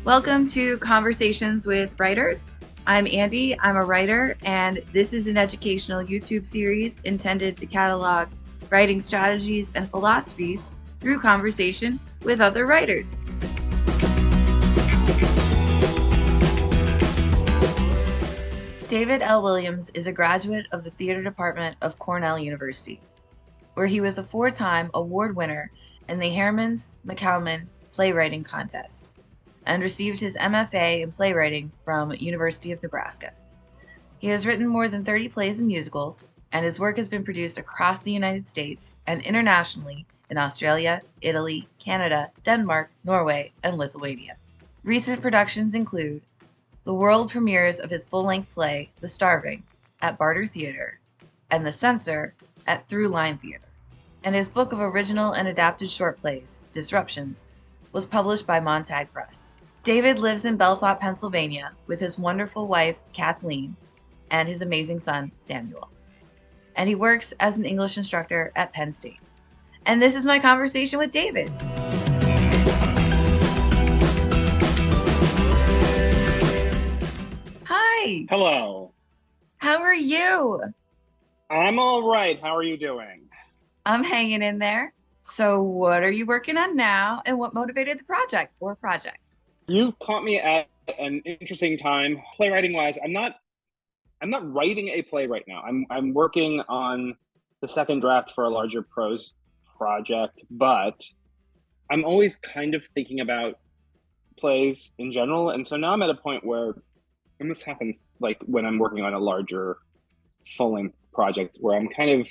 Welcome to Conversations with Writers. I'm Andy, I'm a writer, and this is an educational YouTube series intended to catalog writing strategies and philosophies through conversation with other writers. David L. Williams is a graduate of the theater department of Cornell University, where he was a 4-time award winner in the Hermans McCalman Playwriting Contest, and received his MFA in playwriting from University of Nebraska. He has written more than 30 plays and musicals, and his work has been produced across the United States and internationally in Australia, Italy, Canada, Denmark, Norway, and Lithuania. Recent productions include the world premieres of his full-length play, The Starving, at Barter Theatre, and The Censor at Through Line Theatre. And his book of original and adapted short plays, Disruptions, was published by Montag Press. David lives in Bellefonte, Pennsylvania, with his wonderful wife, Kathleen, and his amazing son, Samuel. And he works as an English instructor at Penn State. And this is my conversation with David. Hi. Hello. How are you? I'm all right. How are you doing? I'm hanging in there. So what are you working on now, and what motivated the project or projects? You caught me at an interesting time. Playwriting wise, I'm not writing a play right now. I'm working on the second draft for a larger prose project, but I'm always kind of thinking about plays in general. And so now I'm at a point where, and this happens like when I'm working on a larger full-length project, where I'm kind of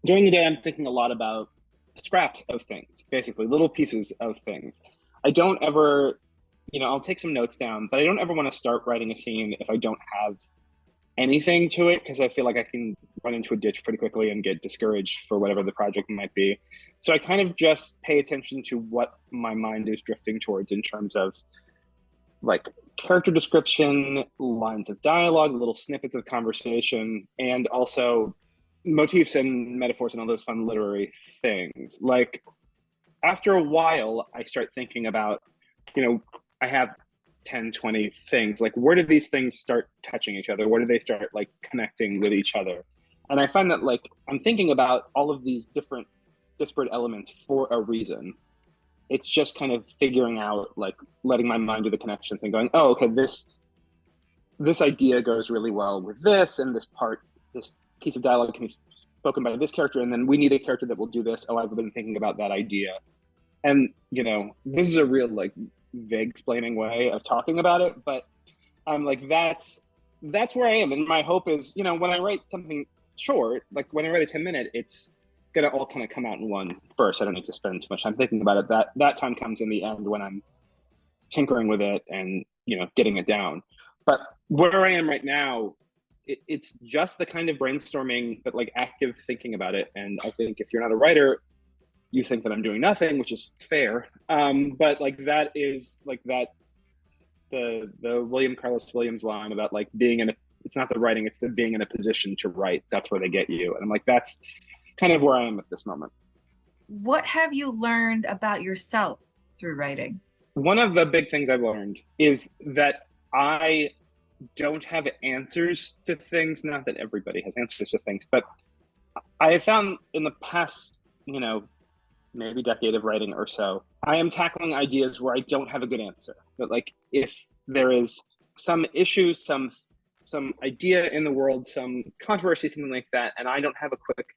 during the day, I'm thinking a lot about scraps of things, basically little pieces of things. I don't ever, I'll take some notes down, but I don't ever want to start writing a scene if I don't have anything to it, because I feel like I can run into a ditch pretty quickly and get discouraged for whatever the project might be. So I kind of just pay attention to what my mind is drifting towards in terms of like character description, lines of dialogue, little snippets of conversation, and also motifs and metaphors and all those fun literary things. Like after a while, I start thinking about, I have 10, 20 things. Like where did these things start touching each other? Where do they start like connecting with each other? And I find that like I'm thinking about all of these different disparate elements for a reason. It's just kind of figuring out, like letting my mind do the connections and going, oh, okay, this idea goes really well with this, and this piece of dialogue can be spoken by this character, and then we need a character that will do this. Oh, I've been thinking about that idea. And, this is a real like vague explaining way of talking about it, but I'm like, that's where I am. And my hope is, when I write something short, like when I write a 10-minute, it's gonna all kind of come out in one burst. I don't need to spend too much time thinking about it. That time comes in the end when I'm tinkering with it and, getting it down. But where I am right now, it's just the kind of brainstorming, but like active thinking about it. And I think if you're not a writer, you think that I'm doing nothing, which is fair. But like that is like that the William Carlos Williams line about like it's not the writing, it's the being in a position to write. That's where they get you. And I'm like, that's kind of where I am at this moment. What have you learned about yourself through writing? One of the big things I've learned is that I don't have answers to things. Not that everybody has answers to things, but I have found in the past, maybe decade of writing or so, I am tackling ideas where I don't have a good answer. But like if there is some issue, some idea in the world, some controversy, something like that, and I don't have a quick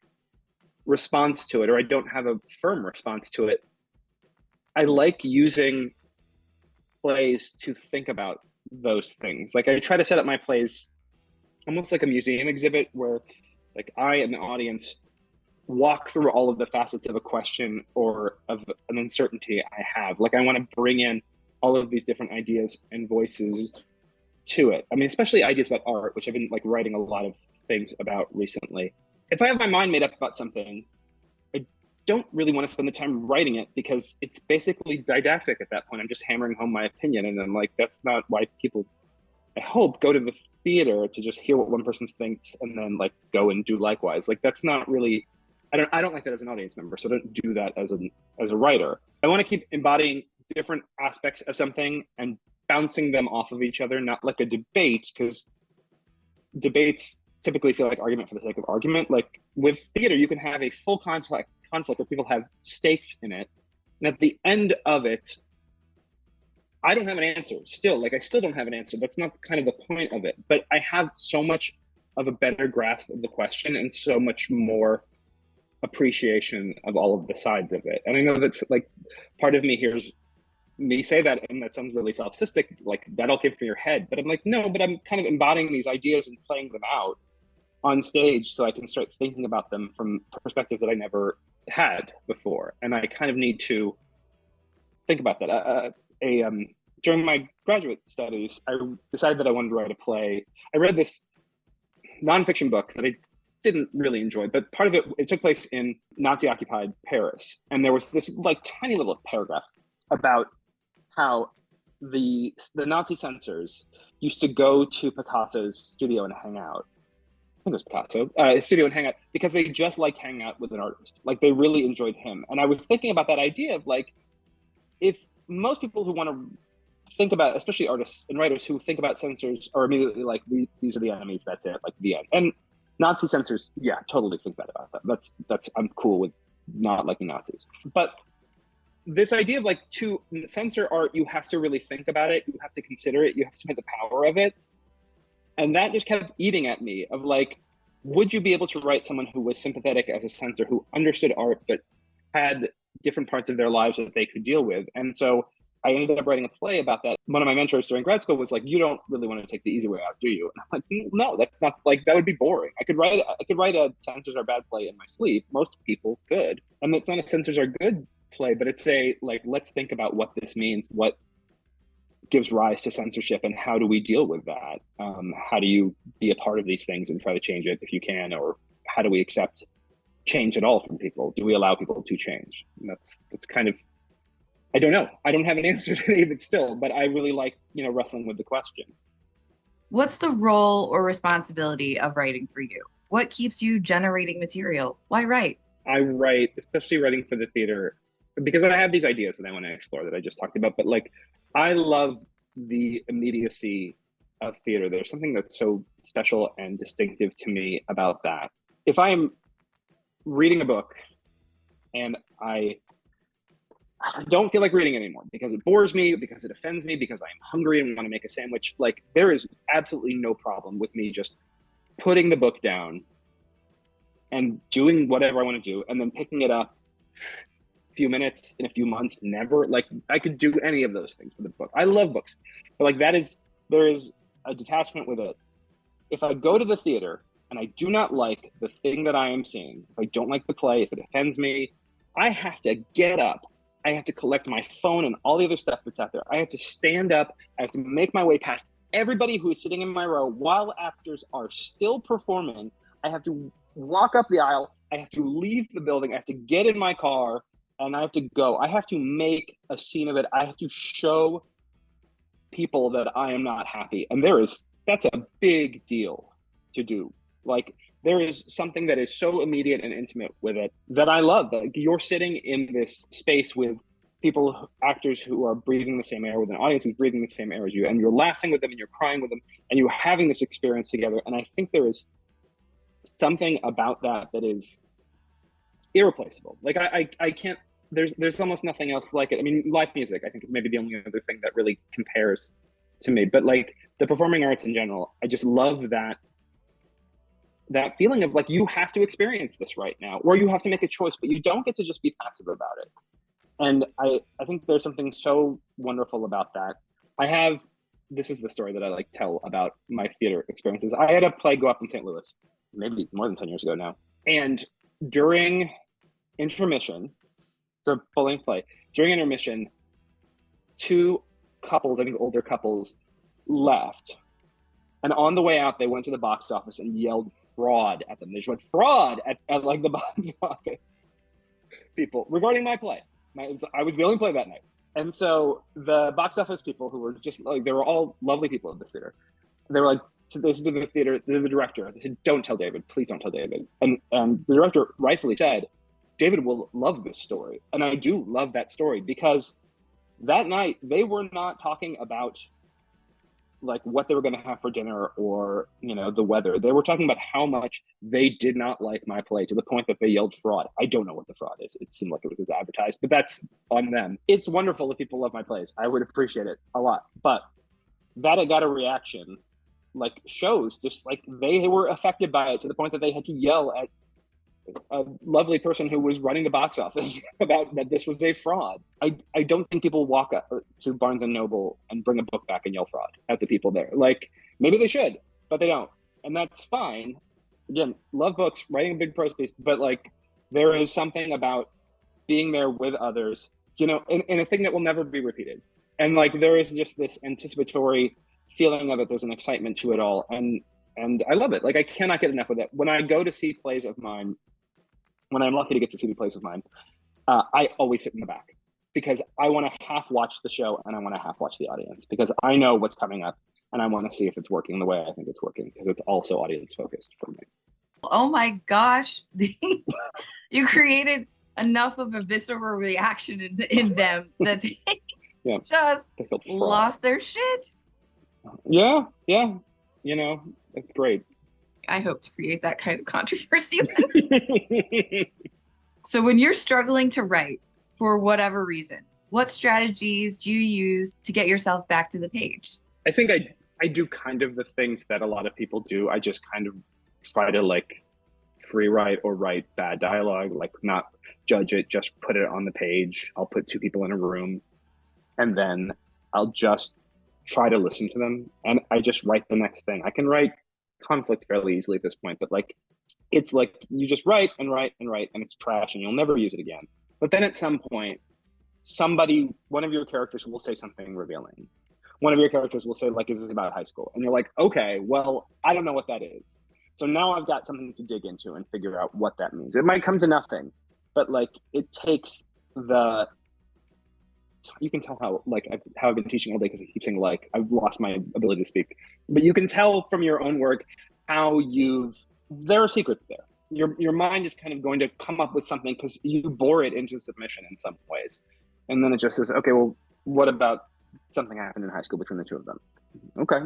response to it, or I don't have a firm response to it, I like using plays to think about those things. Like I try to set up my plays almost like a museum exhibit where like I and the audience walk through all of the facets of a question or of an uncertainty I have. Like I want to bring in all of these different ideas and voices to it. I mean, especially ideas about art, which I've been like writing a lot of things about recently. If I have my mind made up about something, I don't really want to spend the time writing it because it's basically didactic at that point. I'm just hammering home my opinion, and I'm like, that's not why people, I hope, go to the theater to just hear what one person thinks and then like go and do likewise. Like that's not really, I don't like that as an audience member, so I don't do that as a writer. I want to keep embodying different aspects of something and bouncing them off of each other, not like a debate, because debates typically feel like argument for the sake of argument. Like with theater, you can have a full conflict where people have stakes in it, and at the end of it, I don't have an answer still. Like I still don't have an answer. That's not kind of the point of it. But I have so much of a better grasp of the question and so much more appreciation of all of the sides of it. And I know that's like part of me hears me say that, and that sounds really solipsistic, like that all came from your head. But I'm like, no, but I'm kind of embodying these ideas and playing them out on stage so I can start thinking about them from perspectives that I never had before. And I kind of need to think about that. During my graduate studies, I decided that I wanted to write a play. I read this nonfiction book that I didn't really enjoy, but part of it took place in Nazi-occupied Paris. And there was this like tiny little paragraph about how the Nazi censors used to go to Picasso's studio and hang out. I think it was Picasso, his studio and hang out because they just liked hanging out with an artist. Like they really enjoyed him. And I was thinking about that idea of like, if most people who want to think about, especially artists and writers who think about censors are immediately like, these are the enemies, that's it, like the end. And Nazi censors, yeah, totally think bad about that. That's I'm cool with not liking Nazis. But this idea of like, to censor art, you have to really think about it, you have to consider it, you have to admit the power of it. And that just kept eating at me of like, would you be able to write someone who was sympathetic as a censor, who understood art, but had different parts of their lives that they could deal with? And so I ended up writing a play about that. One of my mentors during grad school was like, you don't really want to take the easy way out, do you? And I'm like, no, that's not, like, that would be boring. I could write a censors are bad play in my sleep. Most people could. And it's not a censors are good play, but it's a, like, let's think about what this means, what gives rise to censorship, and how do we deal with that? How do you be a part of these things and try to change it if you can? Or how do we accept change at all from people? Do we allow people to change? And that's kind of, I don't know. I don't have an answer to David still, but I really like, wrestling with the question. What's the role or responsibility of writing for you? What keeps you generating material? Why write? I write, especially writing for the theater, because I have these ideas that I want to explore that I just talked about, but like, I love the immediacy of theater. There's something that's so special and distinctive to me about that. If I'm reading a book and I don't feel like reading anymore because it bores me, because it offends me, because I'm hungry and want to make a sandwich, like, there is absolutely no problem with me just putting the book down and doing whatever I want to do, and then picking it up a few minutes, in a few months, never. Like, I could do any of those things with a book. I love books, but like, there is a detachment with it. If I go to the theater and I do not like the thing that I am seeing, if I don't like the play, if it offends me, I have to get up. I have to collect my phone and all the other stuff that's out there. I have to stand up. I have to make my way past everybody who is sitting in my row while actors are still performing. I have to walk up the aisle. I have to leave the building. I have to get in my car and I have to go. I have to make a scene of it. I have to show people that I am not happy. And that's a big deal to do. Like, there is something that is so immediate and intimate with it that I love. That you're sitting in this space with people, actors who are breathing the same air, with an audience who's breathing the same air as you, and you're laughing with them and you're crying with them and you're having this experience together. And I think there is something about that is irreplaceable. Like, I can't, there's almost nothing else like it. I mean, live music, I think, is maybe the only other thing that really compares to me. But like, the performing arts in general, I just love that feeling of like, you have to experience this right now, or you have to make a choice, but you don't get to just be passive about it. And I think there's something so wonderful about that. This is the story that I like tell about my theater experiences. I had a play go up in St. Louis, maybe more than 10 years ago now. And during intermission, it's a full-length play, during intermission, two couples, I think older couples, left. And on the way out, they went to the box office and yelled fraud at them. They just went fraud at like the box office people regarding my play. I was the only play that night. And so the box office people, who were just like, they were all lovely people at this theater, they were like, so they said to the director, they said, don't tell David, please don't tell David. And the director rightfully said, David will love this story. And I do love that story, because That night, they were not talking about like what they were going to have for dinner or, you know, the weather. They were talking about how much they did not like my play, to the point that they yelled fraud. I don't know what the fraud is. It seemed like it was advertised, but that's on them. It's wonderful if people love my plays. I would appreciate it a lot. But that it got a reaction like shows just like they were affected by it, to the point that they had to yell at a lovely person who was running the box office about that this was a fraud. I don't think people walk up to Barnes and Noble and bring a book back and yell fraud at the people there. Like, maybe they should, but they don't. And that's fine. Again, love books, writing a big prose piece, but like, there is something about being there with others, you know, in a thing that will never be repeated. And like, there is just this anticipatory feeling of it. There's an excitement to it all. And I love it. Like, I cannot get enough of it. When I go to see plays of mine, when I'm lucky to get to see the plays of mine, I always sit in the back, because I want to half watch the show and I want to half watch the audience, because I know what's coming up and I want to see if it's working the way I think it's working, because it's also audience focused for me. Oh my gosh. You created enough of a visceral reaction in them that they Yeah, just they felt fraud. lost their shit. Yeah, yeah. You know, it's great. I hope to create that kind of controversy. So when you're struggling to write for whatever reason, what strategies do you use to get yourself back to the page? I think I do kind of the things that a lot of people do. I just kind of try to like free write or write bad dialogue, like not judge it, just put it on the page. I'll put two people in a room and then I'll just try to listen to them, and I just write the next thing. I can write conflict fairly easily at this point, but like, it's like you just write and write and write and it's trash and you'll never use it again. But then at some point, one of your characters will say something revealing. One of your characters will say, like, is this about high school? And you're like, okay, well, I don't know what that is. So now I've got something to dig into and figure out what that means. It might come to nothing, but like, it takes you can tell how I've been teaching all day, because I keep saying like, I've lost my ability to speak. But you can tell from your own work how there are secrets there. Your mind is kind of going to come up with something because you bore it into submission in some ways. And then it just says, okay, well, what about something happened in high school between the two of them? Okay,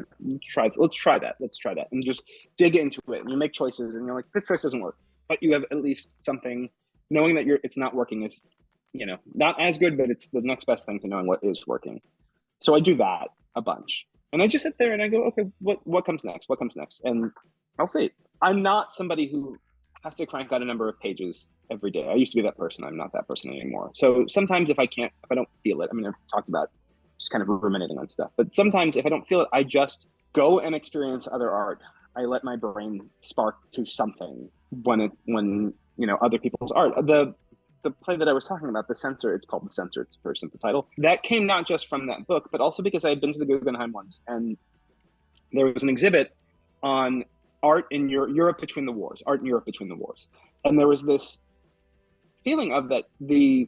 let's try that. And just dig into it. And you make choices and you're like, this choice doesn't work. But you have at least something, knowing that it's not working is, you know, not as good, but it's the next best thing to knowing what is working. So I do that a bunch. And I just sit there and I go, okay, what comes next? What comes next? And I'll see. I'm not somebody who has to crank out a number of pages every day. I used to be that person. I'm not that person anymore. So sometimes if I don't feel it, I mean, I've talked about just kind of ruminating on stuff, but sometimes if I don't feel it, I just go and experience other art. I let my brain spark to something when you know, other people's art. The play that I was talking about, The Censor, it's called The Censor, it's a very simple title. That came not just from that book, but also because I had been to the Guggenheim once, and there was an exhibit on art in Europe between the wars. And there was this feeling of that the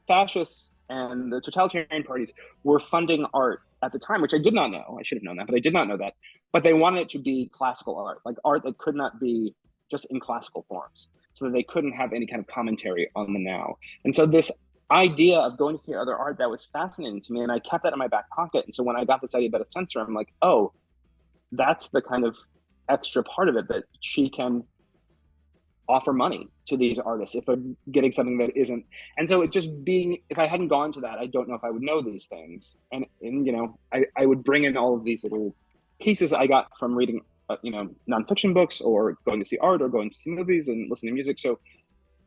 fascists and the totalitarian parties were funding art at the time, which I did not know. I should have known that, but I did not know that. But they wanted it to be classical art, like art that could not be just in classical forms, so that they couldn't have any kind of commentary on the now. And so this idea of going to see other art, that was fascinating to me, and I kept that in my back pocket. And so when I got this idea about a censor, I'm like, oh, that's the kind of extra part of it, that she can offer money to these artists if they're getting something that isn't. And so it just being, if I hadn't gone to that, I don't know if I would know these things. And you know, I would bring in all of these little pieces I got from reading you know, nonfiction books or going to see art or going to see movies and listening to music. So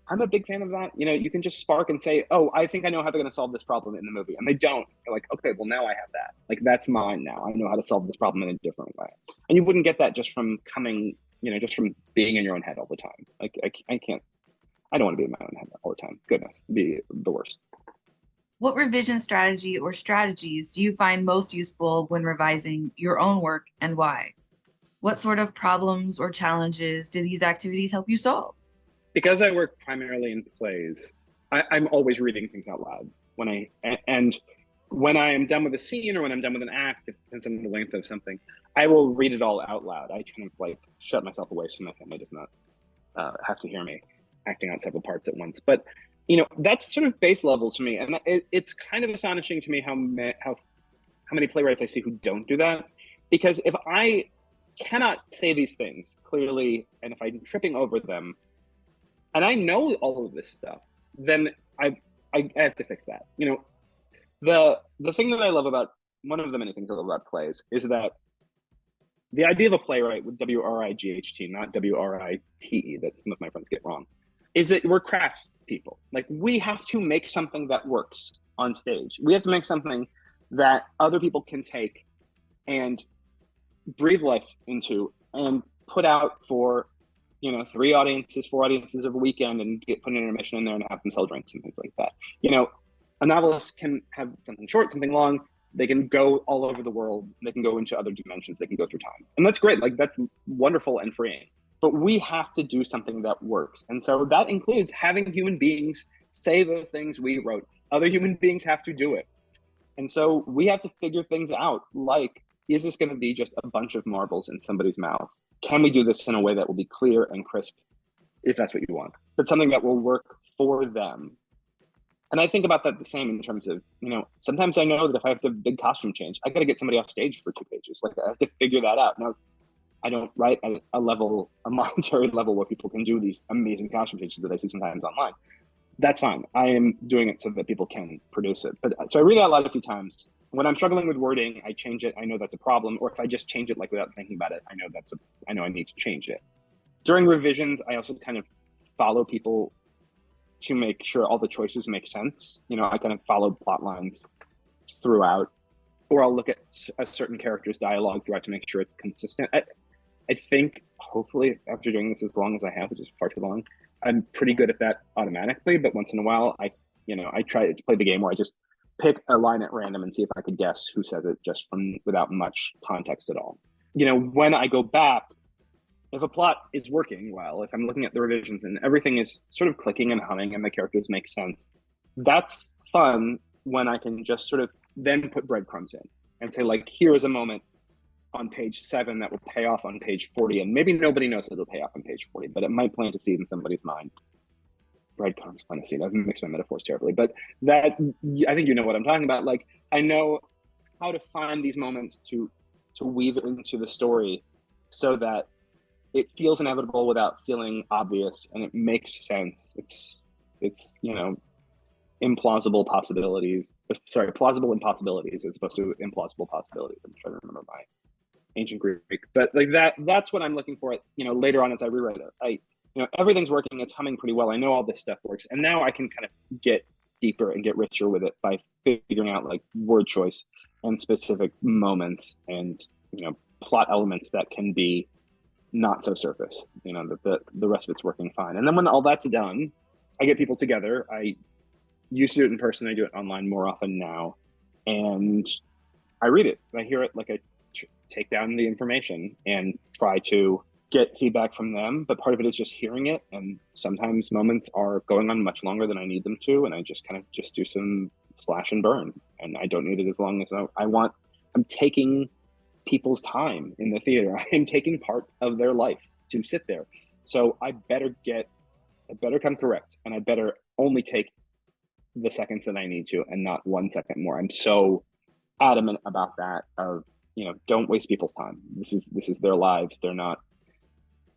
I'm a big fan of that. You know, you can just spark and say, oh, I think I know how they're going to solve this problem in the movie. And they don't. You're like, okay, well, now I have that. Like, that's mine now. I know how to solve this problem in a different way. And you wouldn't get that just from coming, you know, just from being in your own head all the time. Like, I don't want to be in my own head all the time. Goodness, it'd be the worst. What revision strategy or strategies do you find most useful when revising your own work, and why? What sort of problems or challenges do these activities help you solve? Because I work primarily in plays, I'm always reading things out loud when I am done with a scene or when I'm done with an act, it depends on the length of something, I will read it all out loud. I kind of like shut myself away so my family does not have to hear me acting out several parts at once. But that's sort of base level to me, and it's kind of astonishing to me how many playwrights I see who don't do that. Because if I cannot say these things clearly, and if I'm tripping over them, and I know all of this stuff, then I have to fix that. The thing that I love about one of the many things I love about plays is that the idea of a playwright with WRIGHT, not WRITE, that some of my friends get wrong, is that we're crafts people. Like, we have to make something that works on stage. We have to make something that other people can take and breathe life into and put out for 3 audiences, 4 audiences of a weekend, and put an intermission in there and have them sell drinks and things like that. A novelist can have something short, something long. They can go all over the world. They can go into other dimensions. They can go through time, and that's great. Like, that's wonderful and freeing. But we have to do something that works, and so that includes having human beings say the things we wrote. Other human beings have to do it, and so we have to figure things out. Like, is this going to be just a bunch of marbles in somebody's mouth? Can we do this in a way that will be clear and crisp, if that's what you want, but something that will work for them? And I think about that the same in terms of, sometimes I know that if I have to have a big costume change, I got to get somebody off stage for 2 pages. Like, I have to figure that out. Now, I don't write at a monetary level where people can do these amazing costume changes that I see sometimes online. That's fine. I am doing it so that people can produce it. But so I read it out loud a few times. When I'm struggling with wording, I change it. I know that's a problem. Or if I just change it like without thinking about it, I know I need to change it. During revisions, I also kind of follow people to make sure all the choices make sense. I kind of follow plot lines throughout, or I'll look at a certain character's dialogue throughout to make sure it's consistent. I think, hopefully, after doing this as long as I have, which is far too long, I'm pretty good at that automatically. But once in a while, I try to play the game where I just pick a line at random and see if I could guess who says it just from without much context at all. When I go back, if a plot is working well, if I'm looking at the revisions and everything is sort of clicking and humming and the characters make sense, that's fun when I can just sort of then put breadcrumbs in and say, like, here is a moment on page 7 that will pay off on page 40. And maybe nobody knows it'll pay off on page 40, but it might plant a seed in somebody's mind. Breadcrumbs plant a seed. I've mixed my metaphors terribly, but that, I think you know what I'm talking about. Like, I know how to find these moments to weave into the story so that it feels inevitable without feeling obvious, and it makes sense. It's implausible possibilities. Sorry, plausible impossibilities as opposed to implausible possibilities. I'm trying to remember my ancient Greek, but like that's what I'm looking for. Later on as I rewrite it, everything's working. It's humming pretty well. I know all this stuff works, and now I can kind of get deeper and get richer with it by figuring out like word choice and specific moments and plot elements that can be not so surface, that the rest of it's working fine. And then when all that's done, I get people together. I used to do it in person. I do it online more often now. And I read it. I hear it, like I take down the information and try to get feedback from them. But part of it is just hearing it. And sometimes moments are going on much longer than I need them to. And I just kind of just do some slash and burn. And I don't need it as long as I want. I'm taking people's time in the theater. I am taking part of their life to sit there. So I better come correct, and I better only take the seconds that I need to and not 1 second more. I'm so adamant about that of, don't waste people's time. This is their lives. They're not,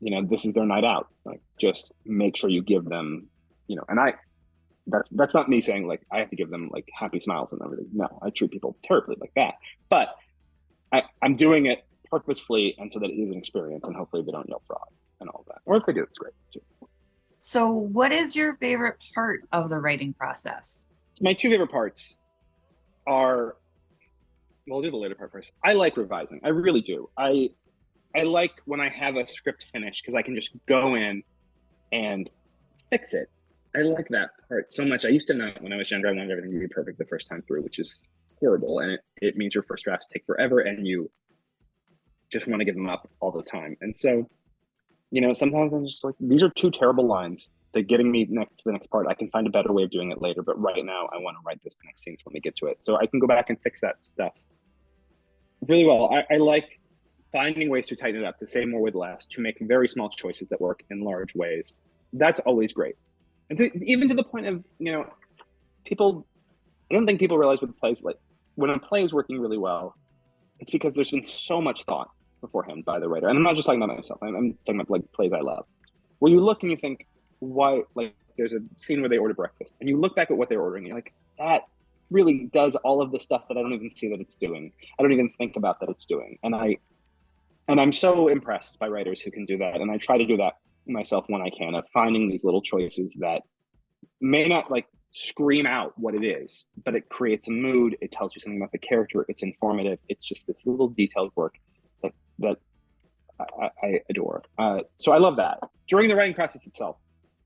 this is their night out. Like, just make sure you give them, and that's not me saying like I have to give them like happy smiles and everything. No, I treat people terribly like that. But I'm doing it purposefully and so that it is an experience, and hopefully they don't yell fraud and all of that. Or if they do, it's great too. So what is your favorite part of the writing process? My 2 favorite parts are, well, I'll do the later part first. I like revising. I really do. I like when I have a script finished because I can just go in and fix it. I like that part so much. I used to not when I was younger. I wanted everything to be perfect the first time through, which is horrible, and it means your first drafts take forever and you just want to give them up all the time. And so sometimes I'm just like, these are 2 terrible lines. They're getting me next to the next part. I can find a better way of doing it later, but right now I want to write this next scene, so let me get to it. So I can go back and fix that stuff really well. I like finding ways to tighten it up, to say more with less, to make very small choices that work in large ways. That's always great. And even to the point of, people, I don't think people realize with plays, like when a play is working really well, it's because there's been so much thought beforehand by the writer. And I'm not just talking about myself. I'm talking about like plays I love, where you look and you think, why? Like there's a scene where they order breakfast, and you look back at what they're ordering, and you're like, that really does all of the stuff that I don't even see that it's doing. I don't even think about that it's doing. And I'm so impressed by writers who can do that. And I try to do that myself when I can, of finding these little choices that may not like scream out what it is, but it creates a mood. It tells you something about the character. It's informative. It's just this little detailed work that I adore. So I love that during the writing process itself.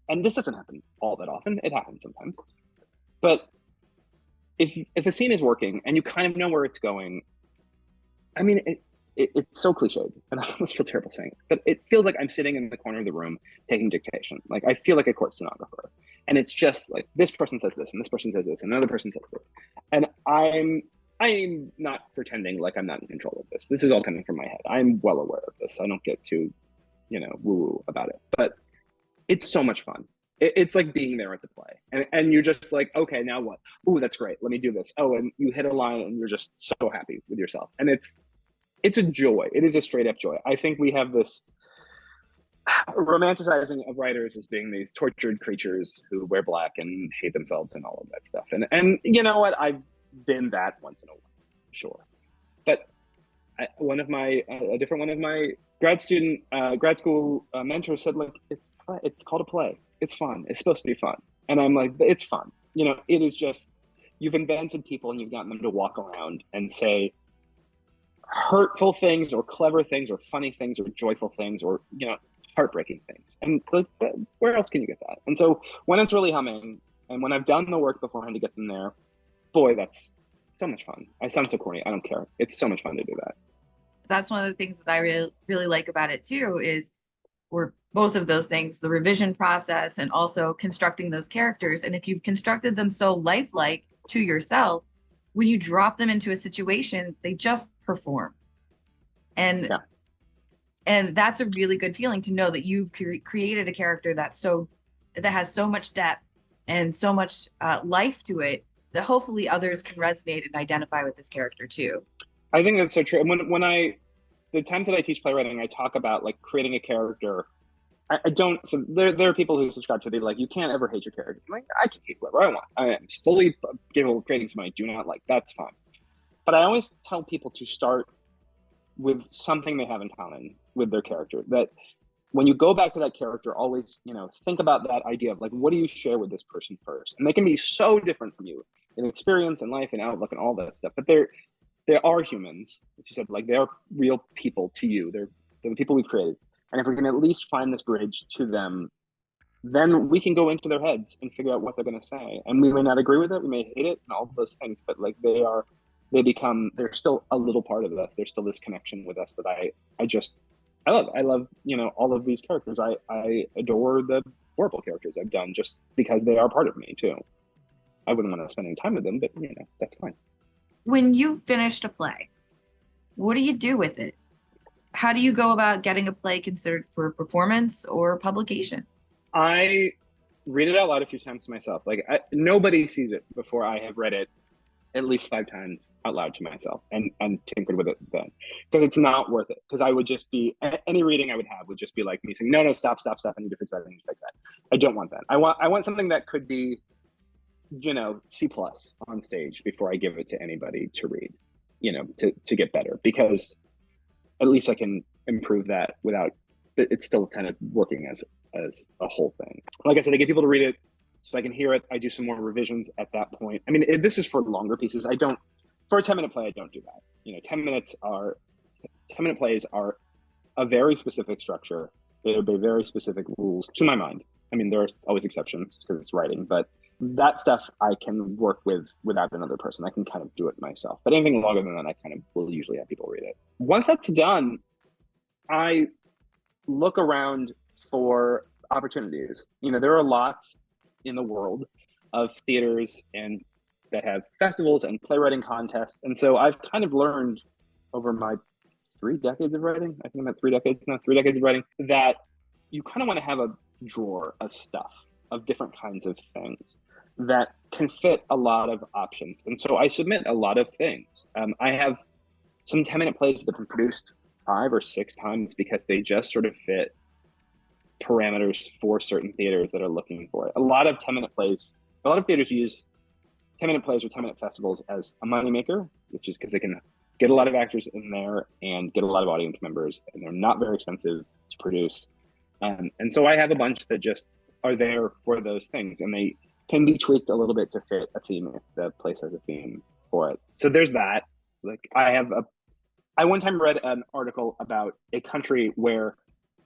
And this doesn't happen all that often. It happens sometimes. But if a scene is working and you kind of know where it's going, I mean, it's so cliched, and I almost feel terrible saying it, but it feels like I'm sitting in the corner of the room taking dictation. Like I feel like a court stenographer, and it's just like this person says this, and this person says this, and another person says this, and I'm not pretending like I'm not in control of this. This is all coming from my head. I'm well aware of this. I don't get too, woo-woo about it, but it's so much fun. It's like being there at the play, and you're just like, okay, now what? Ooh, that's great. Let me do this. Oh, and you hit a line, and you're just so happy with yourself, and it's a joy. It is a straight up joy. I think we have this romanticizing of writers as being these tortured creatures who wear black and hate themselves and all of that stuff. And you know what? I've been that once in a while, sure. But a different one of my grad school mentors said, like, it's called a play. It's fun. It's supposed to be fun. And I'm like, it's fun. It is just, you've invented people and you've gotten them to walk around and say hurtful things or clever things or funny things or joyful things or heartbreaking things, and where else can you get that? And so when it's really humming and when I've done the work beforehand to get them there, boy, that's so much fun. I sound so corny, I don't care. It's so much fun to do that. That's one of the things that I really like about it too, is we're both of those things, the revision process and also constructing those characters. And if you've constructed them so lifelike to yourself, when you drop them into a situation, they just perform. And yeah. And that's a really good feeling to know that you've created a character that has so much depth and so much life to it that hopefully others can resonate and identify with this character too. I think that's so true. And the times that I teach playwriting, I talk about like creating a character. I don't. So there are people who subscribe to be like, you can't ever hate your characters. I'm like, I can hate whoever I want. I am fully capable of creating somebody I do not like. That's fine. But I always tell people to start with something they have in common with their character. That when you go back to that character, always think about that idea of like, what do you share with this person first? And they can be so different from you in experience and life and outlook and all that stuff. But they are humans, as you said. Like they are real people to you. They're the people we've created. And if we can at least find this bridge to them, then we can go into their heads and figure out what they're going to say. And we may not agree with it, we may hate it, and all of those things. But like they're still a little part of us. There's still this connection with us that I love. I love all of these characters. I adore the horrible characters I've done just because they are part of me too. I wouldn't want to spend any time with them, but that's fine. When you've finished a play, what do you do with it? How do you go about getting a play considered for performance or publication? I read it out loud a few times to myself. Like nobody sees it before I have read it at least 5 times out loud to myself and tinkered with it then, because it's not worth it. Because I would just be, any reading I would have would just be like me saying, no, stop, I need to fix that, I need to fix that. I don't want that. I want something that could be C+ on stage before I give it to anybody to read, to get better, because at least I can improve that without it's still kind of working as a whole thing. Like I said, I get people to read it so I can hear it. I do some more revisions at that point. I mean, this is for longer pieces. For a 10-minute play, I don't do that. 10-minute plays are a very specific structure. They obey very specific rules to my mind. I mean, there's always exceptions because it's writing, but that stuff I can work with without another person. I can kind of do it myself. But anything longer than that, I kind of will usually have people read it. Once that's done, I look around for opportunities. There are lots in the world of theaters and that have festivals and playwriting contests. And so I've kind of learned over my 3 decades of writing, I think I'm at 3 decades now, 3 decades of writing, that you kind of want to have a drawer of stuff of different kinds of things that can fit a lot of options. And so I submit a lot of things. I have some 10-minute plays that have been produced 5 or 6 times because they just sort of fit parameters for certain theaters that are looking for it. A lot of 10-minute plays, a lot of theaters use 10-minute plays or 10-minute festivals as a moneymaker, which is because they can get a lot of actors in there and get a lot of audience members, and they're not very expensive to produce. And so I have a bunch that just are there for those things, and they can be tweaked a little bit to fit a theme if the place has a theme for it. So there's that. Like I one time read an article about a country where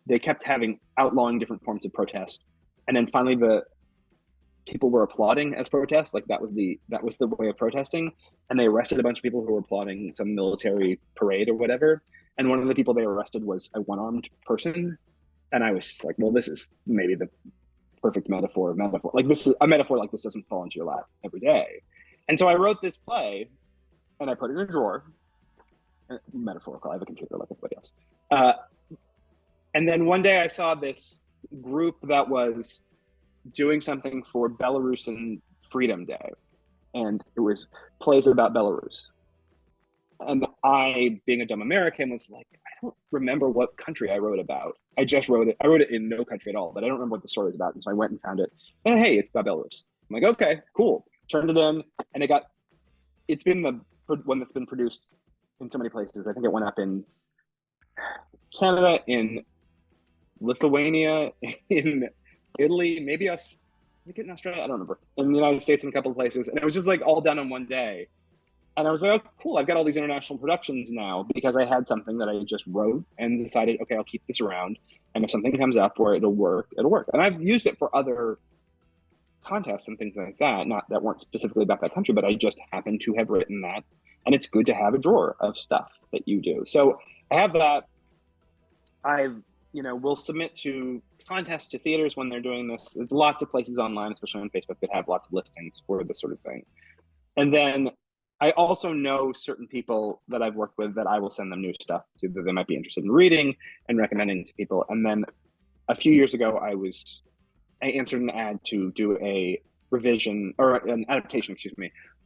they kept having outlawing different forms of protest, and then finally the people were applauding as protest. Like that was the way of protesting, and they arrested a bunch of people who were applauding some military parade or whatever. And one of the people they arrested was a one-armed person, and I was just like, well, this is maybe the perfect metaphor. Like this is a metaphor like this doesn't fall into your lap every day. And so I wrote this play, and I put it in a drawer. Metaphorical. I have a computer like everybody else. And then one day I saw this group that was doing something for Belarusian Freedom Day, and it was plays about Belarus. And I, being a dumb American, was like, I don't remember what country I wrote about. I just wrote it. I wrote it in no country at all, but I don't remember what the story was about. And so I went and found it. And hey, it's about Belarus. I'm like, okay, cool. Turned it in, and it's been the one that's been produced in so many places. I think it went up in Canada, in Lithuania, in Italy, maybe in Australia, I don't remember. In the United States, in a couple of places, and it was just like all done in one day. And I was like, oh, cool, I've got all these international productions now because I had something that I just wrote and decided, okay, I'll keep this around, and if something comes up where it'll work, it'll work. And I've used it for other contests and things like that, not that weren't specifically about that country, but I just happened to have written that, and it's good to have a drawer of stuff that you do. So I have that. We'll submit to contests to theaters when they're doing this. There's lots of places online, especially on Facebook, that have lots of listings for this sort of thing. And then I also know certain people that I've worked with that I will send them new stuff to that they might be interested in reading and recommending to people. And then a few years ago, I answered an ad to do a revision or an adaptation,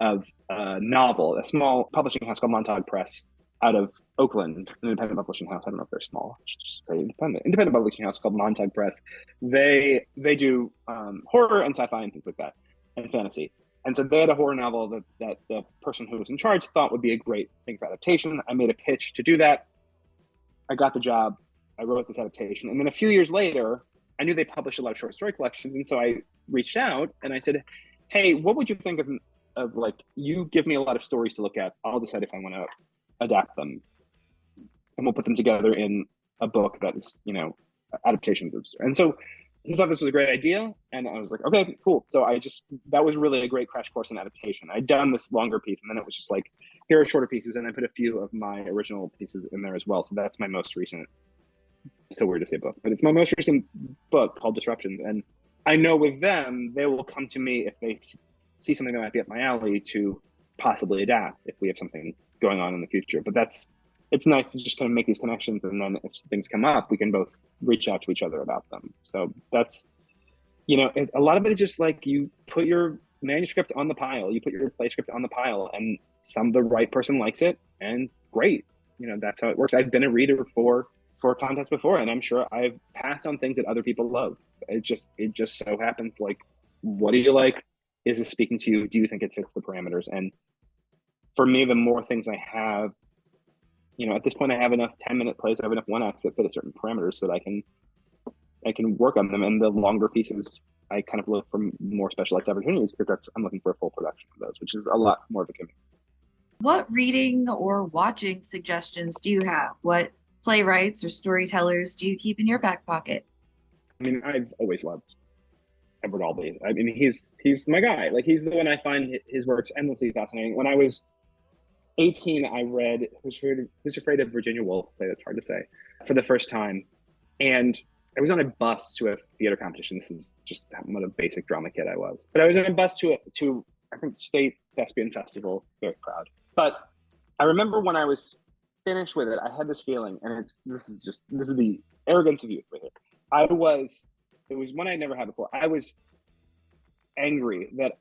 of a novel, a small publishing house called Montauk Press out of Oakland, an independent publishing house. I don't know if they're small, it's just very independent publishing house called Montauk Press. They do horror and sci-fi and things like that, and fantasy. And so they had a horror novel that the person who was in charge thought would be a great thing for adaptation. I made a pitch to do that. I got the job. I wrote this adaptation. And then a few years later, I knew they published a lot of short story collections. And so I reached out and I said, hey, what would you think of like, you give me a lot of stories to look at. I'll decide if I want to adapt them. And we'll put them together in a book that is, adaptations of. And so he thought this was a great idea. And I was like, okay, cool. So that was really a great crash course in adaptation. I'd done this longer piece, and then it was just like, here are shorter pieces. And I put a few of my original pieces in there as well. So that's my most recent, still weird to say book, but it's my most recent book called Disruptions. And I know with them, they will come to me if they see something that might be up my alley to possibly adapt if we have something going on in the future. But it's nice to just kind of make these connections, and then if things come up, we can both reach out to each other about them. So that's, a lot of it is just like you put your manuscript on the pile, you put your play script on the pile, and the right person likes it, and great. That's how it works. I've been a reader for contests before, and I'm sure I've passed on things that other people love. It just so happens, like, what do you like? Is it speaking to you? Do you think it fits the parameters? And for me, the more things I have, at this point, I have enough 10-minute plays, I have enough one-acts that fit a certain parameters so that I can work on them. And the longer pieces, I kind of look for more specialized opportunities because I'm looking for a full production of those, which is a lot more of a commitment. What reading or watching suggestions do you have? What playwrights or storytellers do you keep in your back pocket? I mean, I've always loved Edward Albee. I mean, he's my guy. Like, he's the one I find his works endlessly fascinating. When I was 18, I read Who's Afraid of Virginia Woolf, play that's hard to say, for the first time. And I was on a bus to a theater competition. This is just what a basic drama kid I was. But I was on a bus to I think, State Thespian Festival, very proud. But I remember when I was finished with it, I had this feeling, and this is the arrogance of youth with it. It was one I never had before. I was angry that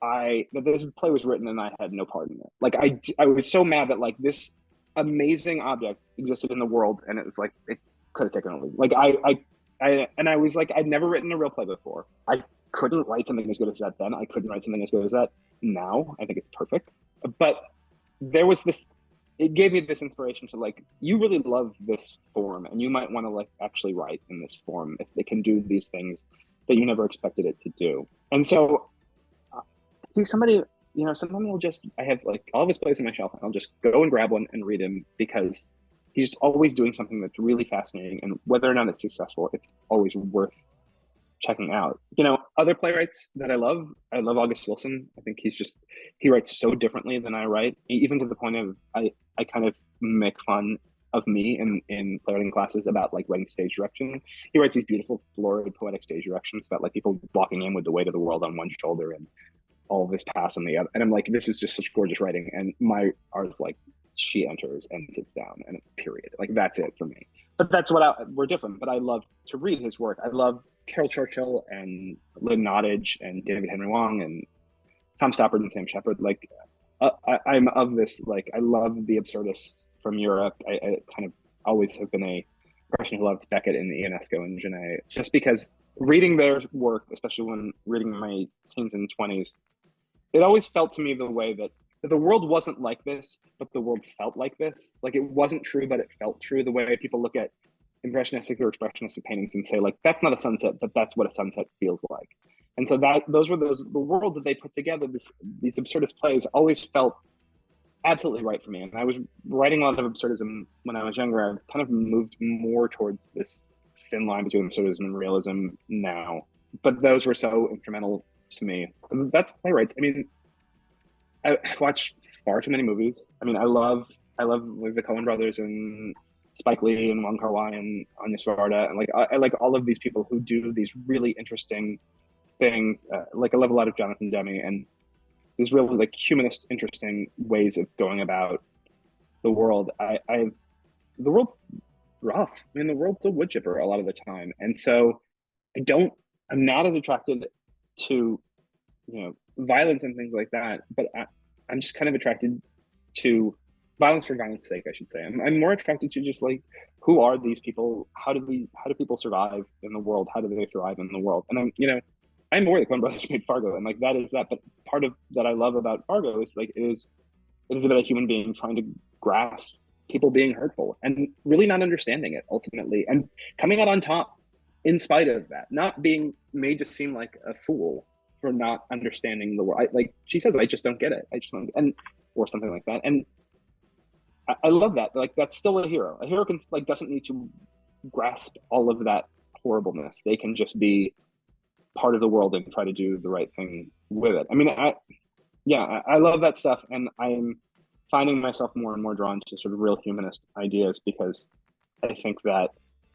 this play was written and I had no part in it. Like I was so mad that like this amazing object existed in the world and it was like it could have taken over. Like I was like, I'd never written a real play before. I couldn't write something as good as that then. I couldn't write something as good as that now. I think it's perfect. But there was this, it gave me this inspiration to like, you really love this form and you might want to like actually write in this form if they can do these things that you never expected it to do. And so he's somebody, you know, sometimes I'll just, I have like all of his plays on my shelf and I'll just go and grab one and read him because he's always doing something that's really fascinating. And whether or not it's successful, it's always worth checking out. You know, other playwrights that I love August Wilson. I think he writes so differently than I write, even to the point of I kind of make fun of me in playwriting classes about like writing stage direction. He writes these beautiful florid poetic stage directions about like people walking in with the weight of the world on one shoulder and all of this past on the other. And I'm like, this is just such gorgeous writing. And my art is like, she enters and sits down and period. Like that's it for me. But that's we're different. But I love to read his work. I love Carol Churchill and Lynn Nottage and David Henry Wong and Tom Stoppard and Sam Shepard. Like I'm of this, like I love the absurdists from Europe. I kind of always have been a person who loved Beckett and Ionesco and Genet, just because reading their work, especially when reading my teens and 20s, it always felt to me the way that the world wasn't like this, but the world felt like this. Like it wasn't true, but it felt true. The way people look at impressionistic or expressionistic paintings and say like, that's not a sunset, but that's what a sunset feels like. And so the world that they put together, these absurdist plays always felt absolutely right for me. And I was writing a lot of absurdism when I was younger. I kind of moved more towards this thin line between absurdism and realism now, but those were so instrumental to me. So that's playwrights. I mean, I watch far too many movies. I mean, I love like the Coen brothers and Spike Lee and Wong Kar-wai and Anya Swarda, and like I like all of these people who do these really interesting things. Like I love a lot of Jonathan Demme and these really like humanist, interesting ways of going about the world. The world's rough. I mean, the world's a wood chipper a lot of the time, and so I'm not as attracted to, you know, violence and things like that, but I'm just kind of attracted to violence for violence sake, I should say. I'm more attracted to just like, who are these people? How do people survive in the world? How do they thrive in the world? And I'm aware the Coen brothers made Fargo, and like that is that. But part of that I love about Fargo is like it is about a human being trying to grasp people being hurtful and really not understanding it ultimately, and coming out on top in spite of that, not being made to seem like a fool for not understanding the world. Like she says, I just don't get it. I just don't, and or something like that. And I love that. Like that's still a hero. A hero can like doesn't need to grasp all of that horribleness. They can just be part of the world and try to do the right thing with it. I mean, I love that stuff, and I'm finding myself more and more drawn to sort of real humanist ideas because I think that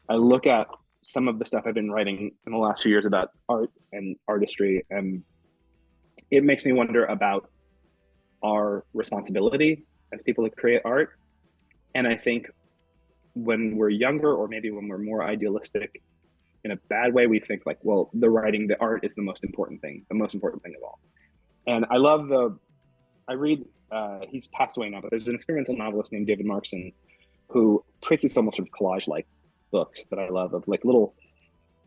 I look at some of the stuff I've been writing in the last few years about art and artistry, and it makes me wonder about our responsibility as people to create art. And I think when we're younger, or maybe when we're more idealistic in a bad way, we think like, well, the art is the most important thing of all. And I read, he's passed away now, but there's an experimental novelist named David Markson who creates these almost sort of collage-like books that I love, of like little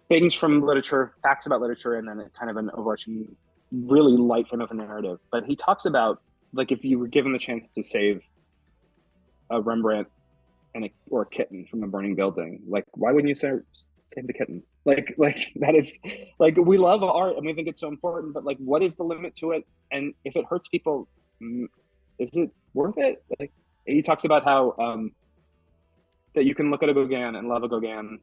things from literature, facts about literature, and then kind of an overarching, really light frame of a narrative. But he talks about like, if you were given the chance to save a Rembrandt or a kitten from a burning building, like why wouldn't you save the kitten? Like that is like, we love art and we think it's so important, but like, what is the limit to it? And if it hurts people, is it worth it? Like he talks about how that you can look at a Gauguin and love a Gauguin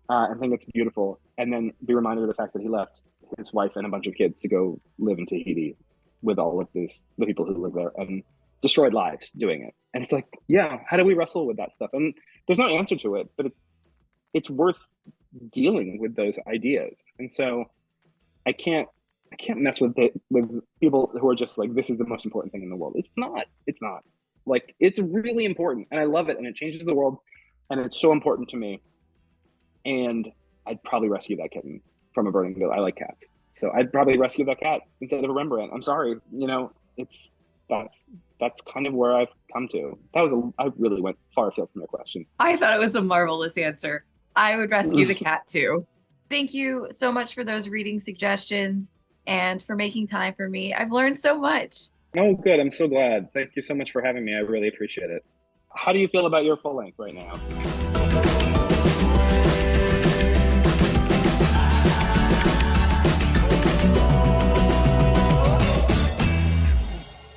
and think it's beautiful, and then be reminded of the fact that he left his wife and a bunch of kids to go live in Tahiti with all of the people who live there, and destroyed lives doing it. And it's like, yeah, how do we wrestle with that stuff? And there's no answer to it, but it's worth dealing with those ideas. And so I can't mess with people who are just like, this is the most important thing in the world. It's not like, it's really important, and I love it, and it changes the world, and it's so important to me. And I'd probably rescue that kitten from a burning building. I like cats. So I'd probably rescue that cat instead of a Rembrandt. I'm sorry, you know, it's that's kind of where I've come to. I really went far afield from your question. I thought it was a marvelous answer. I would rescue the cat too. Thank you so much for those reading suggestions and for making time for me. I've learned so much. Oh, good. I'm so glad. Thank you so much for having me. I really appreciate it. How do you feel about your full length right now?